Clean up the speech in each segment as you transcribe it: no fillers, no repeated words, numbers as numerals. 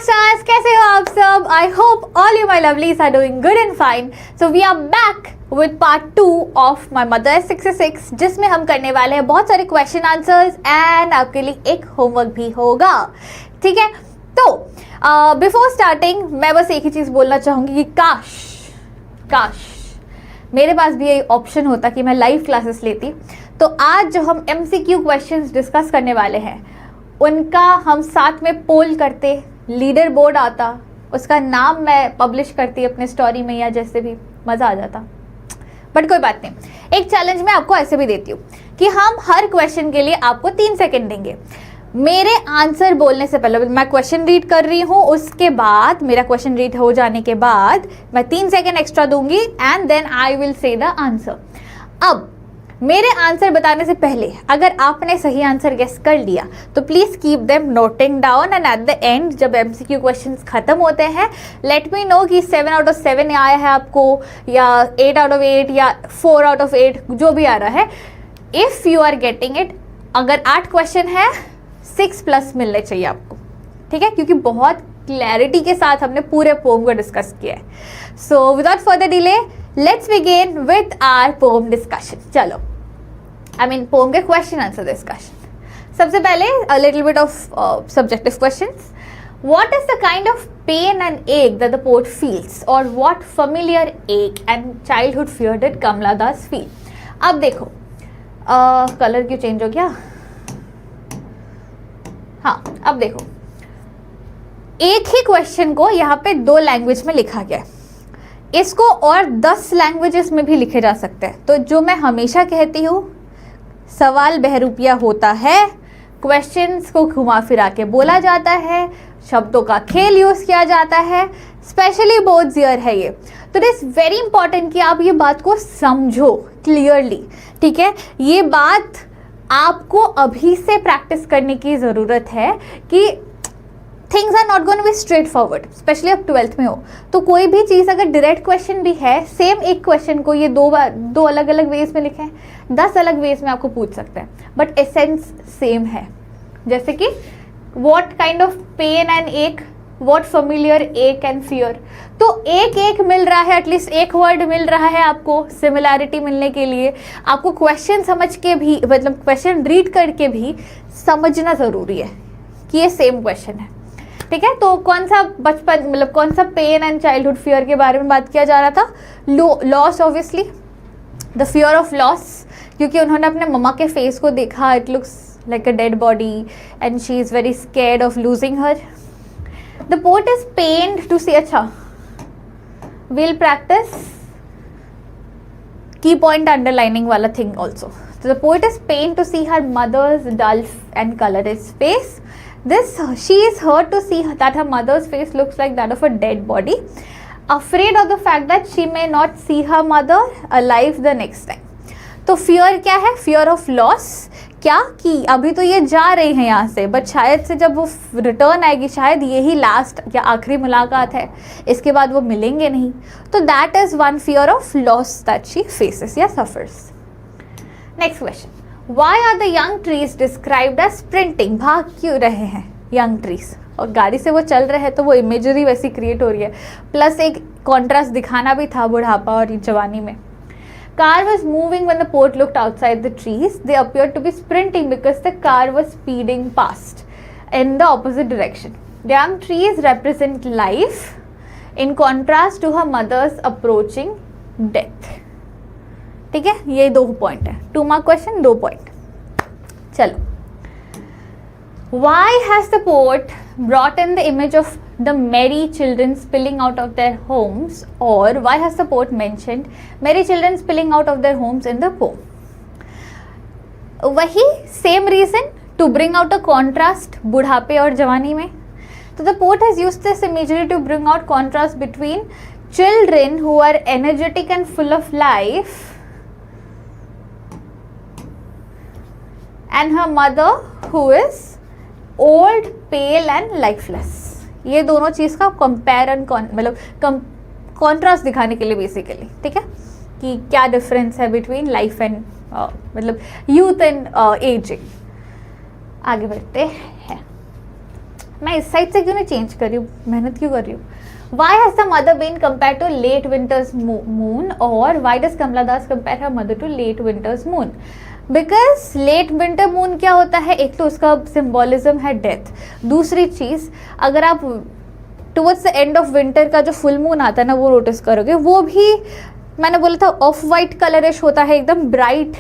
stars, कैसे हो आप सब? I hope all you my lovelies are doing good and fine. So we are back with part 2 of my Mother 666, जिसमें हम करने वाले हैं बहुत सारे क्वेश्चन आंसर्स एंड आपके लिए एक होमवर्क भी होगा. ठीक है, तो बिफोर स्टार्टिंग मैं बस एक ही चीज़ बोलना चाहूँगी कि काश मेरे पास भी ये ऑप्शन होता कि मैं लाइव क्लासेस लेती. तो आज जो हम MCQ क्वेश्चंस डिस्कस करने वाले हैं उनका हम साथ में पोल करते, लीडर बोर्ड आता, उसका नाम मैं पब्लिश करती अपने स्टोरी में या जैसे भी, मज़ा आ जाता. बट कोई बात नहीं, एक चैलेंज मैं आपको ऐसे भी देती हूँ कि हम हर क्वेश्चन के लिए आपको 3 सेकंड देंगे. मेरे आंसर बोलने से पहले मैं क्वेश्चन रीड कर रही हूँ, उसके बाद मेरा क्वेश्चन रीड हो जाने के बाद मैं 3 सेकंड एक्स्ट्रा दूंगी and then I will say the answer. अब मेरे आंसर बताने से पहले अगर आपने सही आंसर गेस कर लिया तो please keep them noting down and at the end जब MCQ क्वेश्चंस खत्म होते हैं लेट मी नो कि 7 आउट ऑफ 7 आया है आपको या 8 आउट ऑफ 8 या 4 आउट ऑफ 8 जो भी आ रहा है. If you are getting it, अगर 8 क्वेश्चन है 6+ मिलने चाहिए आपको. ठीक है, क्योंकि बहुत क्लैरिटी के साथ हमने पूरे पोम को डिस्कस किया है. So without further delay let's begin with our poem discussion. चलो, पोम के क्वेश्चन आंसर डिस्कशन. सबसे पहले a little bit of subjective questions. What is the kind of pain and ache that the poet feels, or what familiar ache and childhood fear did Kamala Das feel? अब देखो, colour क्यों change हो गया? हाँ, अब देखो, एक ही question को यहाँ पे 2 लैंग्वेज में लिखा गया है. इसको और 10 लैंग्वेजेस में भी लिखे जा सकते हैं. तो जो मैं हमेशा कहती हूँ, सवाल बहरूपिया होता है, क्वेश्चंस को घुमा फिरा के बोला जाता है, शब्दों का खेल यूज़ किया जाता है, स्पेशली बोर्ड्स ईयर है ये. तो इट इज़ वेरी इंपॉर्टेंट कि आप ये बात को समझो क्लियरली. ठीक है, ये बात आपको अभी से प्रैक्टिस करने की ज़रूरत है कि things are not going to be straightforward, specially अब 12th में हो. तो कोई भी चीज़ अगर डायरेक्ट क्वेश्चन भी है, सेम एक क्वेश्चन को ये 2 अलग अलग वेज में लिखे हैं, 10 अलग वेज में आपको पूछ सकते हैं, बट एसेंस सेम है. जैसे कि what kind of pain and ache, what familiar ache and fear. तो एक मिल रहा है, एटलीस्ट एक वर्ड मिल रहा है आपको सिमिलैरिटी मिलने के लिए. आपको क्वेश्चन समझ के भी, मतलब क्वेश्चन रीड करके भी समझना ज़रूरी है कि ये सेम क्वेश्चन है. ठीक है, तो कौन सा बचपन, मतलब कौन सा पेन एंड चाइल्डहुड फियर के बारे में बात किया जा रहा था? Loss, obviously the fear of loss, क्योंकि उन्होंने अपने मम्मा के फेस को देखा, it looks like a dead body and she is very scared of losing her. The poet is pained to see, अच्छा विल प्रैक्टिस की पॉइंट अंडरलाइनिंग वाला thing also. The poet is pained to see her mother's dull and colourless face. She is hurt to see that her mother's face looks like that of a dead body, afraid of the fact that she may not see her mother alive the next time. तो fear क्या है? fear of loss. क्या कि अभी तो ये जा रही हैं यहाँ से, बट शायद से जब वो रिटर्न आएगी, शायद यही लास्ट या आखिरी मुलाकात है, इसके बाद वो मिलेंगे नहीं. तो that is one fear of loss that she faces या suffers. Next question. Why are the young trees described as sprinting? भाग क्यों रहे हैं young trees? और गाड़ी से वो चल रहे हैं तो वो इमेजरी वैसी क्रिएट हो रही है, प्लस एक कॉन्ट्रास्ट दिखाना भी था बुढ़ापा और जवानी में. Car was moving when the poet looked outside the trees. They appeared to be sprinting because the car was speeding past in the opposite direction. The young trees represent life in contrast to her mother's approaching death. ठीक है, ये 2 point है. 2 mark question, 2 point. चलो, why has the poet brought in the image of the merry children spilling out of their homes, or why has the poet mentioned merry children spilling out of their homes in the poem? वही same reason, to bring out a contrast बुढ़ापे और जवानी में. तो the poet has used this imagery to bring out contrast between children who are energetic and full of life and her mother who is old, pale and lifeless. ये दोनों चीज़ का compare and मतलब contrast दिखाने के लिए basically. ठीक है, कि क्या डिफरेंस है बिटवीन लाइफ एंड मतलब यूथ एंड एजिंग. आगे बढ़ते हैं. मैं इस साइड से क्यों नहीं चेंज कर रही हूँ, मेहनत क्यों कर रही हूँ. Why has the mother been compared to late winter's moon, or why does Kamala Das compare her mother to late winter's moon? Because late winter moon क्या होता है, एक तो उसका सिम्बोलिज्म है डेथ. दूसरी चीज़, अगर आप towards the end of winter का जो फुल मून आता है ना, वो नोटिस करोगे, वो भी मैंने बोला था ऑफ वाइट कलरिश होता है, एकदम ब्राइट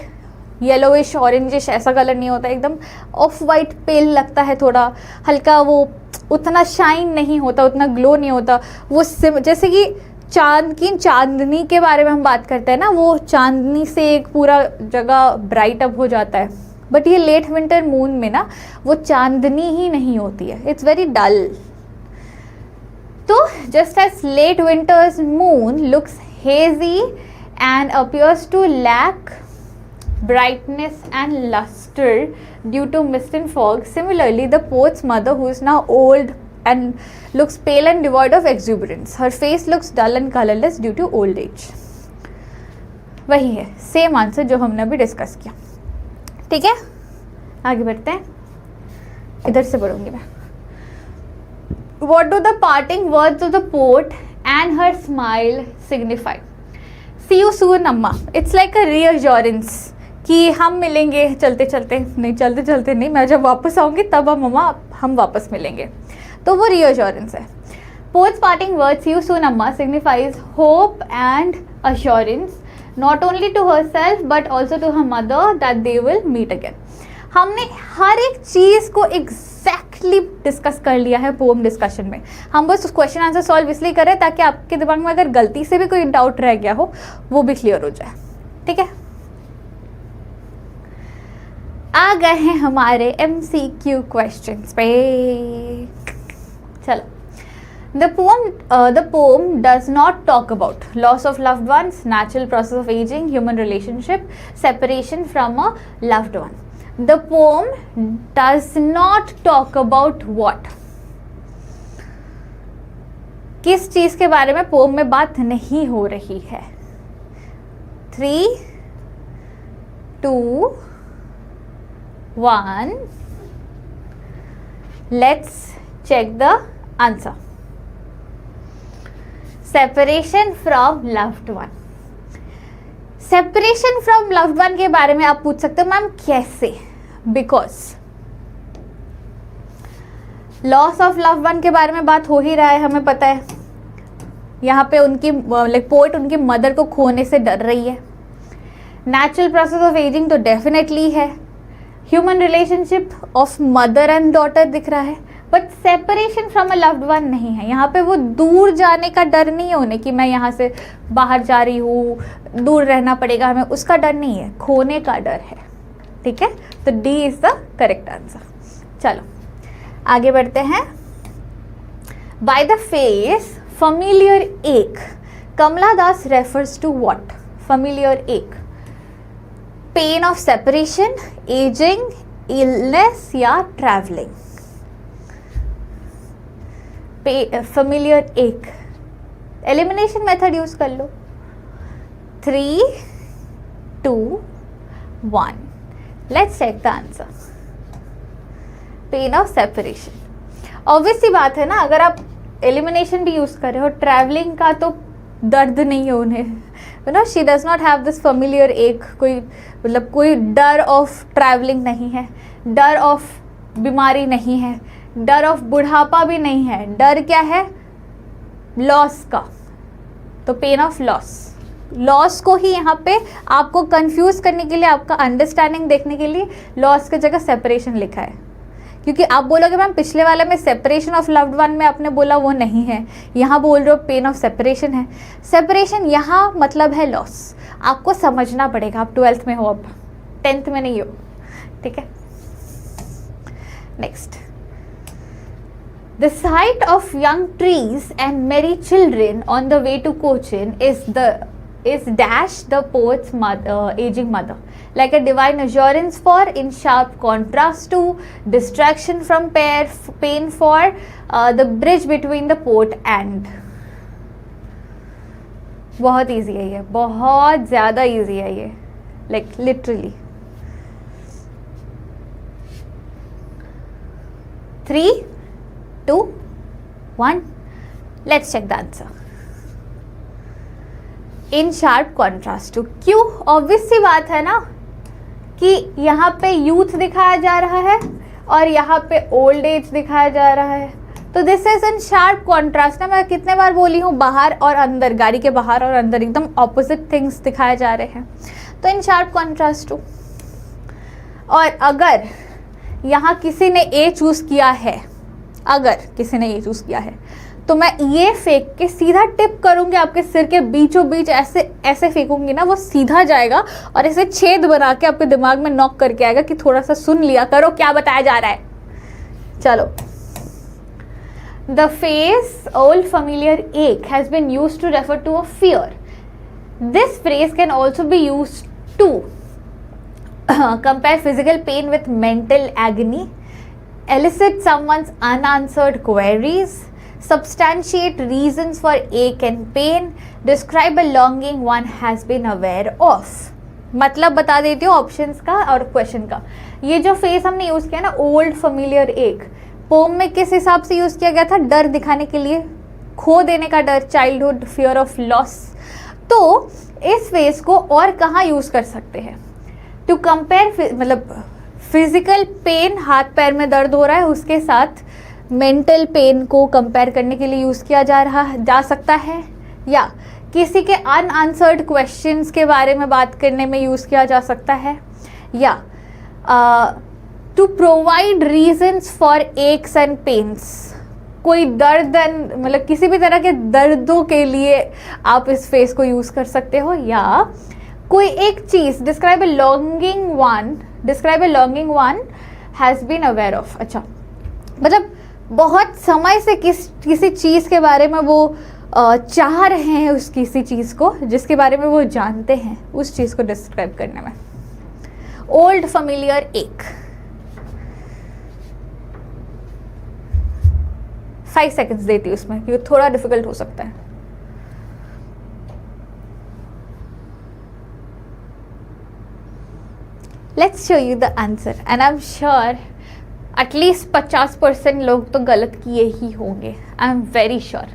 येलोइश ऑरेंजिश ऐसा कलर नहीं होता, एकदम ऑफ वाइट पेल लगता है, थोड़ा हल्का, वो उतना शाइन नहीं होता, उतना ग्लो नहीं होता. वो जैसे कि चांदनी के बारे में हम बात करते हैं ना, वो चांदनी से एक पूरा जगह ब्राइट अप हो जाता है. बट ये लेट विंटर मून में ना वो चांदनी ही नहीं होती है, इट्स वेरी डल. तो just as late winter's moon looks hazy and appears to lack brightness and luster due to mist and fog. Similarly, the poet's mother, who is now old and looks pale and devoid of exuberance, her face looks dull and colorless due to old age. वही है, same answer जो हमने अभी discuss किया. ठीक है, आगे बढ़ते हैं. इधर से पढ़ूंगी मैं. What do the parting words of the poet and her smile signify? See you soon, अम्मा. It's like a reassurance कि हम मिलेंगे चलते चलते नहीं, मैं जब वापस आऊँगी तब हम वापस मिलेंगे. तो वो reassurance है. Poet's parting words, see you soon, अम्मा, signifies hope and assurance, not only to herself but also to her mother that they will meet again. हमने हर एक चीज़ को एग्जैक्टली डिस्कस कर लिया है पोम डिस्कशन में. हम बस उस क्वेश्चन आंसर सॉल्व इसलिए करें ताकि आपके दिमाग में अगर गलती से भी कोई डाउट रह गया हो वो भी क्लियर हो जाए. ठीक है, आ गए हैं हमारे MCQ क्वेश्चंस पे. चलो. The poem does not talk about loss of loved ones, natural process of aging, human relationship, separation from a loved one. The poem does not talk about what? किस चीज के बारे में पोम में बात नहीं हो रही है? 3, 2, 1. Let's check the answer. Separation from loved one. Separation from loved one के बारे में आप पूछ सकते हो मैम कैसे? Because loss of loved one के बारे में बात हो ही रहा है, हमें पता है. यहाँ पे उनकी पोएट उनकी मदर को खोने से डर रही है. नेचुरल प्रोसेस ऑफ एजिंग तो डेफिनेटली है. Human relationship of mother and daughter दिख रहा है. But separation from a loved one नहीं है. यहाँ पे वो दूर जाने का डर नहीं है उन्हें कि मैं यहाँ से बाहर जा रही हूँ, दूर रहना पड़ेगा हमें, उसका डर नहीं है, खोने का डर है. ठीक है, तो D is the correct answer. चलो आगे बढ़ते हैं. By the face familiar ache, Kamala Das refers to what? Familiar ache. Pain of separation, aging, illness या traveling. Familiar ache. Elimination method use कर लो. 3, 2, 1. Let's check the answer. Pain of separation. Obvious सी बात है ना, अगर आप elimination भी use कर रहे हो, ट्रैवलिंग का तो दर्द नहीं है उन्हें, you know. She does not have this familiar एक, कोई मतलब कोई डर ऑफ ट्रैवलिंग नहीं है, डर ऑफ बीमारी नहीं है, डर ऑफ बुढ़ापा भी नहीं है. डर क्या है? लॉस का. तो पेन ऑफ लॉस. लॉस को ही यहाँ पे आपको कंफ्यूज करने के लिए, आपका अंडरस्टैंडिंग देखने के लिए लॉस की जगह सेपरेशन लिखा है. क्योंकि आप बोलोगे मैम पिछले वाले में सेपरेशन ऑफ लव्ड वन में आपने बोला वो नहीं है, यहाँ बोल रहे हो पेन ऑफ सेपरेशन है. सेपरेशन यहाँ मतलब है लॉस. आपको समझना पड़ेगा. आप 12th में हो, अब 10th में नहीं हो. ठीक है, next. The sight of young trees and merry children on the way to Cochin is dash the poet's aging mother, like a divine assurance for, in sharp contrast to, distraction from pain for, the bridge between the poet and. बहुत easy है ये, बहुत ज़्यादा easy है ये, like literally. 3, 2, 1, let's check the answer. In sharp contrast to. क्यों? Obvious सी बात है ना कि यहाँ पे यूथ दिखाया जा रहा है और यहाँ पे ओल्ड एज दिखाया जा रहा है. तो this is in sharp contrast ना. मैं कितने बार बोली हूँ, बाहर और अंदर, गाड़ी के बाहर और अंदर एकदम ऑपोजिट थिंग्स दिखाए जा रहे हैं. तो इन शार्प कॉन्ट्रास्ट टू. और अगर यहाँ किसी ने ए चूज़ किया है, अगर किसी ने ए चूज़ किया है, तो मैं ये फेंक के सीधा टिप करूँगी आपके सिर के बीचों बीच. ऐसे ऐसे फेंकूंगी ना, वो सीधा जाएगा और ऐसे छेद बना के आपके दिमाग में नॉक करके आएगा कि थोड़ा सा सुन लिया करो क्या बताया जा रहा है. चलो. The face old familiar ache has been used to refer to a fear. This phrase can also be used to compare physical pain with mental agony, elicit someone's unanswered queries, substantiate reasons for ache and pain, describe a longing one has been aware of. मतलब बता देती हूँ options का और question का. ये जो face हमने यूज़ किया ना, ओल्ड familiar ache, पोम में किस हिसाब से यूज़ किया गया था? डर दिखाने के लिए, खो देने का डर, चाइल्डहुड, फियर ऑफ लॉस. तो इस फेस को और कहाँ यूज़ कर सकते हैं? टू कंपेयर, मतलब फिजिकल पेन, हाथ पैर में दर्द हो रहा है, उसके साथ मेंटल पेन को कंपेयर करने के लिए यूज़ किया जा सकता है, या किसी के अनआंसर्ड क्वेश्चंस के बारे में बात करने में यूज़ किया जा सकता है, या to provide reasons for aches and pains. कोई दर्द, मतलब किसी भी तरह के दर्दों के लिए आप इस फेस को यूज़ कर सकते हो. या कोई एक चीज़, describe a longing one has been aware of. अच्छा, मतलब बहुत समय से किसी चीज़ के बारे में वो चाह रहे हैं, उस किसी चीज़ को जिसके बारे में वो जानते हैं, उस चीज़ को डिस्क्राइब करने में. Old familiar ache. 5 सेकेंड्स देती हूँ उसमें, क्योंकि थोड़ा डिफिकल्ट हो सकता है. Let's show you the answer and I am sure at least 50% लोग तो गलत किए ही होंगे. I am very sure.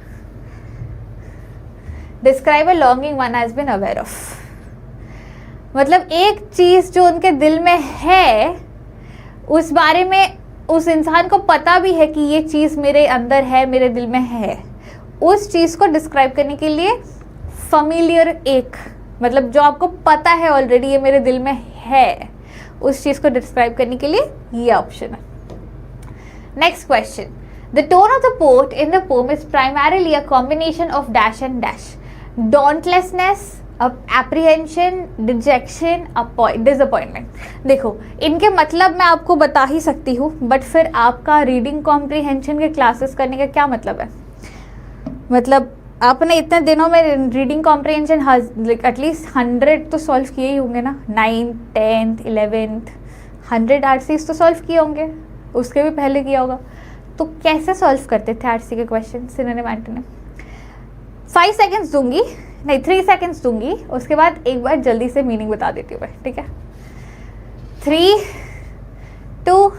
Describe a longing one has been aware of. मतलब एक चीज़ जो उनके दिल में है, उस बारे में उस इंसान को पता भी है कि ये चीज़ मेरे अंदर है, मेरे दिल में है. उस चीज़ को डिस्क्राइब करने के लिए familiar ache, मतलब जो आपको पता है ऑलरेडी ये मेरे दिल में है, उस चीज़ को डिस्क्राइब करने के लिए ये ऑप्शन है. Next question. The tone of the poet in the poem is primarily a combination of dash and dash. dauntlessness, apprehension, dejection, disappointment. देखो, इनके मतलब मैं आपको बता ही सकती हूँ, बट फिर आपका रीडिंग कॉम्प्रीहेंशन के क्लासेस करने का क्या मतलब है? मतलब आपने इतने दिनों में रीडिंग कॉम्प्रीहेंशन एटलीस्ट 100 तो सॉल्व किए ही होंगे ना. 9th, 10th, 11th 100 आरसीज तो सॉल्व किए होंगे, उसके भी पहले किया होगा. तो कैसे सॉल्व करते थे आरसी के क्वेश्चन सिनोनिम एंटोनिम? 5 सेकेंड्स दूंगी, नहीं 3 सेकेंड्स दूंगी, उसके बाद एक बार जल्दी से मीनिंग बता देती हूँ मैं, ठीक है? 3, 2,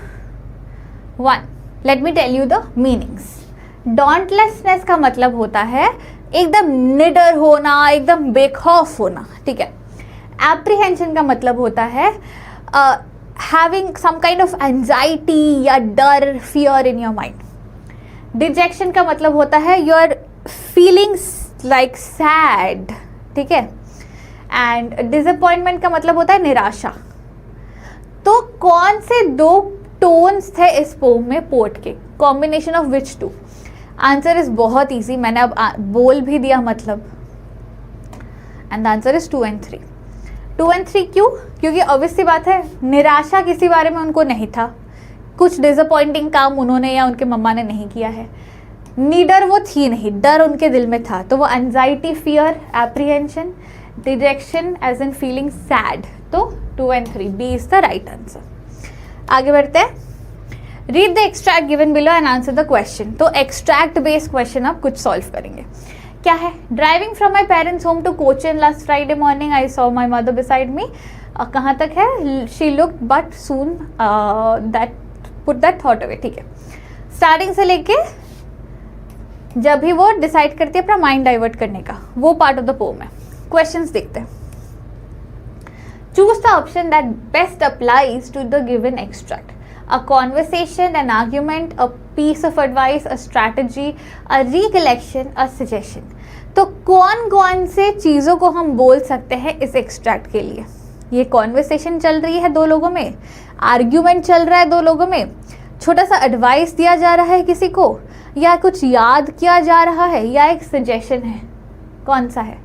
1. Let me tell you the meanings. Dauntlessness का मतलब होता है एकदम निडर होना, एकदम बेखौफ होना, ठीक है? एप्रीहेंशन का मतलब होता है having some kind of anxiety या डर, fear in your mind. Dejection का मतलब होता है you are feelings like sad, ठीक है? एंड डिसअपॉइंटमेंट का मतलब होता है निराशा. तो कौन से 2 टोन्स थे इस पोम में पोट के? Combination of which 2? Answer is बहुत ईजी, मैंने अब बोल भी दिया मतलब. And the answer is 2 and 3. 2 and 3 क्यों? क्योंकि ऑब्वियस सी बात है, निराशा किसी बारे में उनको नहीं था, कुछ डिसअपॉइंटिंग काम उन्होंने या उनके मम्मा ने नहीं किया है. नीडर वो थी नहीं, डर उनके दिल में था, तो वो anxiety, fear, apprehension, dejection as in feeling sad. तो 2 and 3, B is the right answer. आगे बढ़ते हैं. Read the extract given below and answer the question. तो एक्सट्रैक्ट बेस्ड क्वेश्चन आप कुछ सॉल्व करेंगे. क्या है? Driving from my parents home to Cochin last Friday morning I saw my mother beside me. कहाँ तक है? She looked but soon that put that thought away, ठीक है? स्टार्टिंग से लेके जब भी वो डिसाइड करती है अपना माइंड डाइवर्ट करने का, वो पार्ट ऑफ द पोम है। क्वेश्चंस देखते हैं। Choose the option that best applies to the given extract. A conversation, an argument, a piece of advice, a strategy, a recollection, a suggestion. तो कौन कौन से चीज़ों को हम बोल सकते हैं इस एक्सट्रैक्ट के लिए? ये कॉन्वर्सेशन चल रही है दो लोगों में, आर्ग्यूमेंट चल रहा है दो लोगों में, छोटा सा एडवाइस दिया जा रहा है किसी को, या कुछ याद किया जा रहा है, या एक सजेशन है। कौन सा है?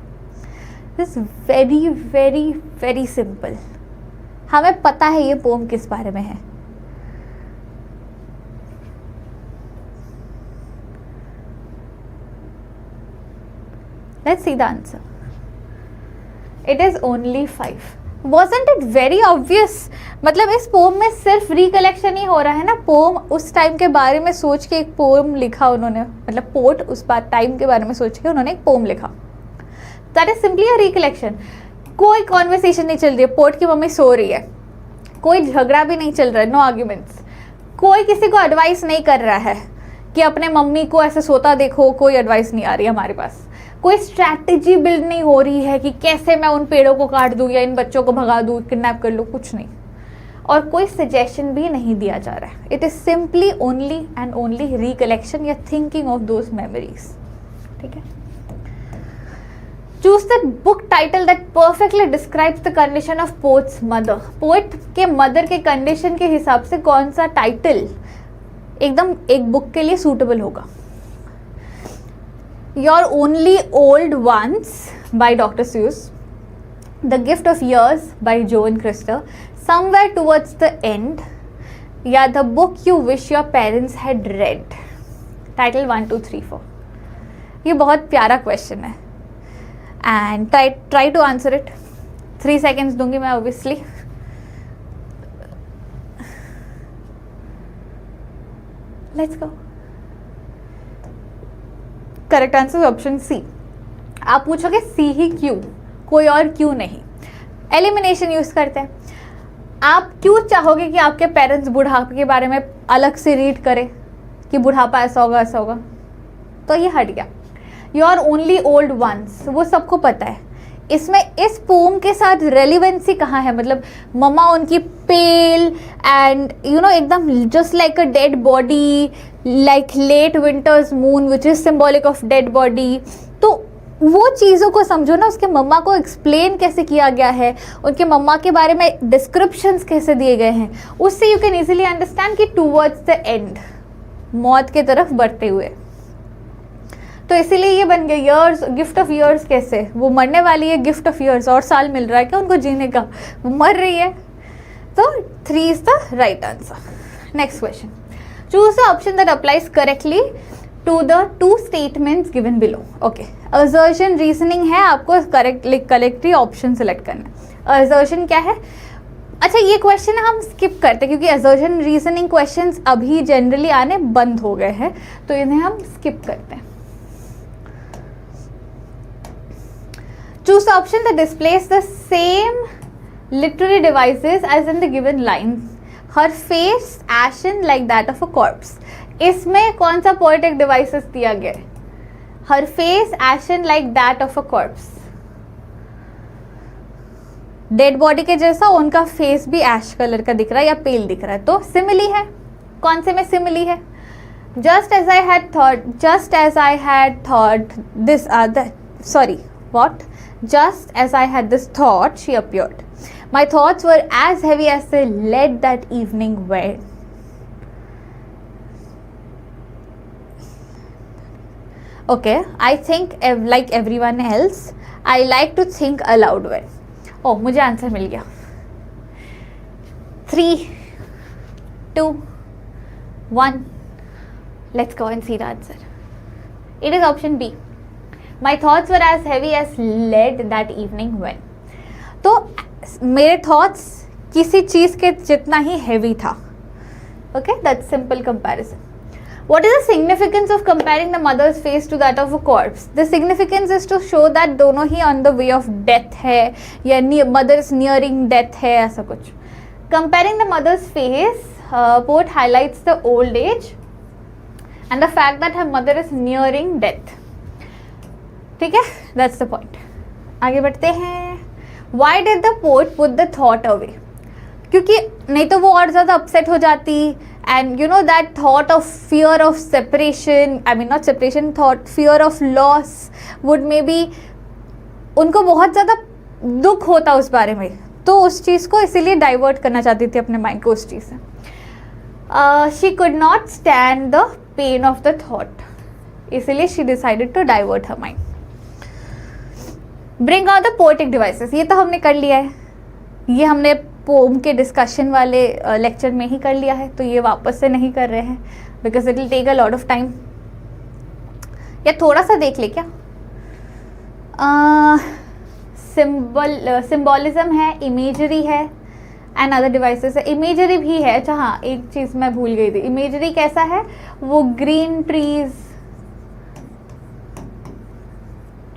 This very very very simple. हमें पता है ये पोम किस बारे में है। Let's see the answer. It is only 5. Wasn't it very obvious? मतलब इस पोम में सिर्फ रिकलेक्शन ही हो रहा है ना। पोम उस टाइम के बारे में सोच के एक पोम लिखा उन्होंने, मतलब पोर्ट उस बार टाइम के बारे में सोच के उन्होंने एक पोम लिखा। That is simply a recollection. कोई कॉन्वर्सेशन नहीं चल रही है, पोर्ट की मम्मी सो रही है, कोई झगड़ा भी नहीं चल रहा है, नो आर्ग्यूमेंट्स, कोई किसी को एडवाइस नहीं कर रहा है कि अपने मम्मी को ऐसे सोता देखो, कोई एडवाइस नहीं आ रही है हमारे पास। कोई स्ट्रैटेजी बिल्ड नहीं हो रही है कि कैसे मैं उन पेड़ों को काट दूँ या इन बच्चों को भगा दूँ, किडनैप कर लूँ, कुछ नहीं। और कोई सजेशन भी नहीं दिया जा रहा है। It is simply only and only recollection या थिंकिंग ऑफ दोज मेमोरीज। ठीक है। Choose the book title that perfectly describes the condition of poets mother. Poet के मदर के कंडीशन के हिसाब से कौन सा टाइटल एकदम एक बुक के लिए सूटेबल होगा? Your only old ones by doctor Seuss, the gift of years by Joan Christer, somewhere towards the end, या the book you wish your parents had read. Title 1 2 3 4। ये बहुत प्यारा क्वेश्चन है and try to answer it. 3 seconds दूंगी मैं obviously. Let's go. Correct answer option C. आप पूछोगे सी ही क्यों, कोई और क्यों नहीं? एलिमिनेशन यूज करते हैं। आप क्यों चाहोगे कि आपके पेरेंट्स बुढ़ापे के बारे में अलग से रीड करें कि बुढ़ापा ऐसा होगा ऐसा होगा? तो ये हट गया। योर ओनली ओल्ड वंस, वो सबको पता है। इसमें इस पोम के साथ रेलिवेंसी कहाँ है? मतलब मम्मा उनकी पेल एंड एकदम just like a dead body, like late winter's moon which is symbolic of dead body. तो वो चीज़ों को समझो ना, उसके मम्मा को एक्सप्लेन कैसे किया गया है, उनके मम्मा के बारे में डिस्क्रिप्शंस कैसे दिए गए हैं, उससे यू कैन इजीली अंडरस्टैंड कि टूवर्ड्स द एंड, मौत की तरफ बढ़ते हुए। तो इसीलिए ये बन गया ईयर्स, गिफ्ट ऑफ ईयर्स। कैसे वो मरने वाली है, गिफ्ट ऑफ ईयर्स, और साल मिल रहा है क्या उनको जीने का? वो मर रही है। तो 3 is the right answer. Next question. Choose the option that applies correctly to the 2 statements given below. Okay, assertion reasoning है, आपको करेक्टली ऑप्शन सेलेक्ट करना है। असर्शन क्या है? अच्छा, ये क्वेश्चन हम स्किप करते हैं क्योंकि असर्शन रीजनिंग क्वेश्चंस अभी जनरली आने बंद हो गए हैं, तो इन्हें हम स्किप करते हैं। Choose the option that displays the same literary devices as in the given lines. Her face ashen like that of a corpse. इसमें कौन सा poetic devices दिया गया है? Her face ashen like that of a corpse. Dead body के जैसा उनका face भी ऐश कलर का दिख रहा है या पेल दिख रहा है, तो सिमिली है। कौन से में सिमिली है? Just as I had thought this sorry, what? Just as I had this thought, she appeared. My thoughts were as heavy as the lead that evening were. Okay, I think like everyone else, I like to think aloud well. Oh, मुझे answer मिल गया। 3 2 1, let's go and see the answer. It is option B. My thoughts were as heavy as lead that evening when. तो मेरे thoughts किसी चीज़ के जितना ही heavy था। Okay, that's simple comparison. What is the significance of comparing the mother's face to that of a corpse? The significance is to show that दोनों ही on the way of death है या mother is nearing death है, ऐसा कुछ। Comparing the mother's face, poet highlights the old age and the fact that her mother is nearing death. ठीक है, that's the point. आगे बढ़ते हैं. Why did the poet put the thought away? क्योंकि नहीं तो वो और ज़्यादा अपसेट हो जाती. And you know that thought of fear of separation, I mean not separation, thought fear of loss would maybe उनको बहुत ज़्यादा दुख होता उस बारे में, तो उस चीज़ को इसीलिए डाइवर्ट करना चाहती थी अपने माइंड को उस चीज़ से. She could not stand the pain of the thought, इसीलिए she decided to divert her mind. Bring out the poetic devices, ये तो हमने कर लिया है, ये हमने पोम के डिस्कशन वाले लेक्चर में ही कर लिया है, तो ये वापस से नहीं कर रहे हैं because it will take a lot of time. या थोड़ा सा देख ले क्या. सिम्बॉलिज्म है, इमेजरी है एंड अदर डिवाइसेस है. इमेजरी भी है. अच्छा हाँ, एक चीज़ मैं भूल गई थी. इमेजरी कैसा है, वो ग्रीन ट्रीज,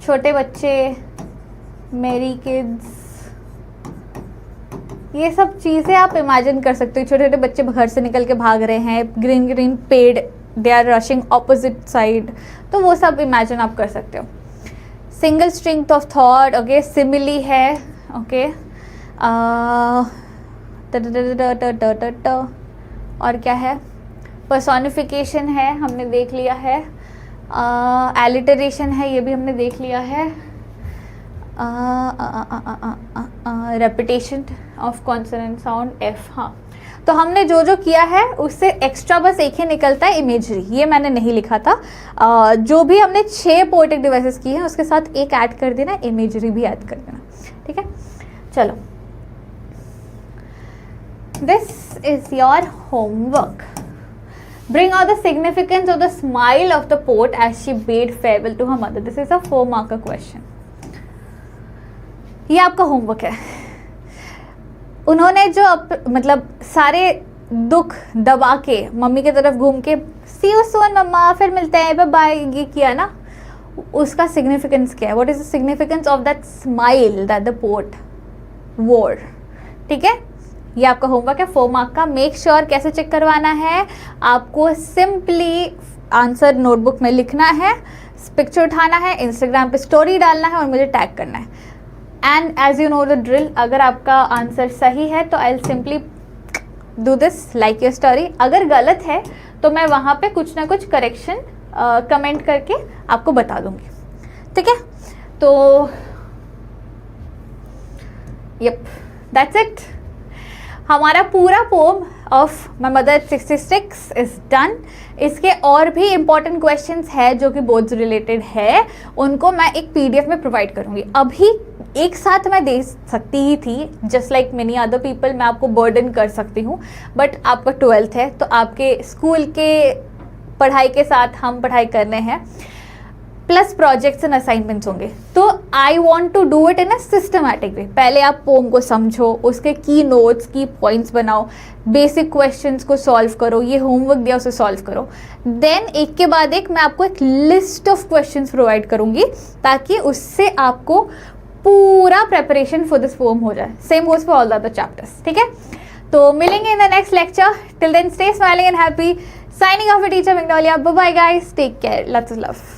छोटे बच्चे, मेरी किड्स, ये सब चीज़ें आप इमेजिन कर सकते हो. छोटे छोटे बच्चे घर से निकल के भाग रहे हैं, ग्रीन ग्रीन पेड़, they are rushing opposite side, तो वो सब इमेजिन आप कर सकते हो. Single string of thought, okay. Simile है, ओके. और क्या है, पर्सोनिफिकेशन है, हमने देख लिया है. एलिटरेशन है, ये भी हमने देख लिया है. Repetition of consonant sound F. हाँ, तो हमने जो जो किया है उससे एक्स्ट्रा बस एक ही निकलता है, इमेजरी. ये मैंने नहीं लिखा था. जो भी हमने 6 पोएटिक डिवाइसेस की हैं उसके साथ एक ऐड कर देना, इमेजरी भी ऐड कर देना. ठीक है, चलो. This is your homework. Bring out the significance of the smile of the poet as she bade farewell to her mother. This is a 4-marker question. ये आपका होमवर्क है. उन्होंने जो मतलब सारे दुख दबा के मम्मी की तरफ घूम के सी यू सून मम्मा, फिर मिलते हैं, बाय बाय, ये किया ना, उसका सिग्निफिकेंस क्या है? What is the significance of that smile that the poet वोर? ठीक है, ये आपका होमवर्क है 4 मार्क का. मेक श्योर कैसे चेक करवाना है, आपको सिंपली आंसर नोटबुक में लिखना है, पिक्चर उठाना है, इंस्टाग्राम पे स्टोरी डालना है और मुझे टैग करना है. And as you know the drill, अगर आपका आंसर सही है तो I will simply do this like your story. अगर गलत है तो मैं वहाँ पे कुछ ना कुछ करेक्शन कमेंट करके आपको बता दूंगी. ठीक है, तो यप, दैट्स इट. हमारा पूरा pome of my mother 66 is done. इसके और भी इम्पॉर्टेंट क्वेश्चंस है जो कि बोर्ड्स रिलेटेड है, उनको मैं एक PDF में प्रोवाइड करूँगी. अभी एक साथ मैं दे सकती ही थी, just like many other people, मैं आपको बर्डन कर सकती हूँ, बट आपका 12th है तो आपके स्कूल के पढ़ाई के साथ हम पढ़ाई कर रहे हैं, प्लस प्रोजेक्ट्स एंड असाइनमेंट्स होंगे. तो I want to do it in a systematic way. पहले आप पोम को समझो, उसके की नोट्स, की पॉइंट्स बनाओ, बेसिक क्वेश्चंस को सॉल्व करो, ये होमवर्क दिया उसे सॉल्व करो. देन एक के बाद एक मैं आपको एक लिस्ट ऑफ क्वेश्चंस प्रोवाइड करूंगी ताकि उससे आपको पूरा प्रेपरेशन फॉर दिस पोम हो जाए. Same goes for all the other chapters. ठीक है, तो मिलेंगे in the next lecture. Till then stay smiling and happy. Signing off with teacher Magnolia. Bye bye guys. Take care. Lots of love.